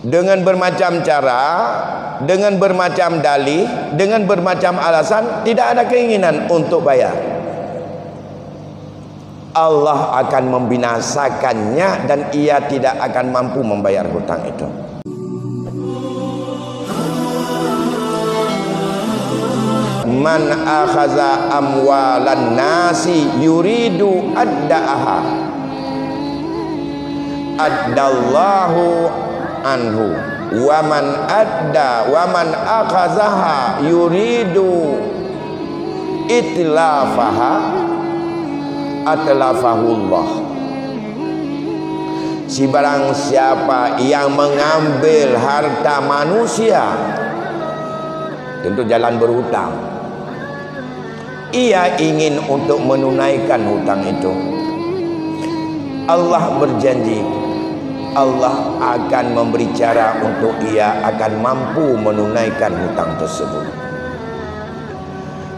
dengan bermacam cara, dengan bermacam dalih, dengan bermacam alasan, tidak ada keinginan untuk bayar, Allah akan membinasakannya dan ia tidak akan mampu membayar hutang itu. Man akhaza amwalan nasi yuridu adda'aha addallahu anhu wa man adda wa man akhazaha yuridu itlafaha atlafahullah. Si barang siapa yang mengambil harta manusia, tentu jalan berhutang, ia ingin untuk menunaikan hutang itu, Allah berjanji Allah akan memberi cara untuk ia akan mampu menunaikan hutang tersebut.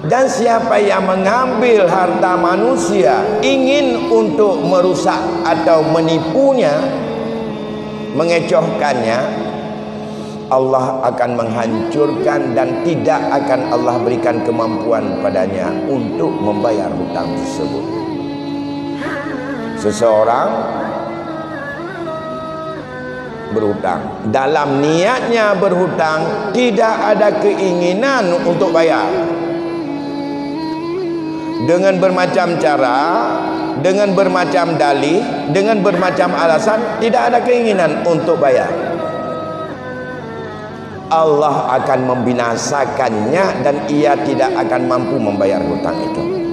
Dan siapa yang mengambil harta manusia ingin untuk merusak atau menipunya, mengecohkannya, Allah akan menghancurkan dan tidak akan Allah berikan kemampuan padanya untuk membayar hutang tersebut. Seseorang berhutang, dalam niatnya berhutang tidak ada keinginan untuk bayar, dengan bermacam cara, dengan bermacam dalih, dengan bermacam alasan, tidak ada keinginan untuk bayar, Allah akan membinasakannya dan ia tidak akan mampu membayar hutang itu.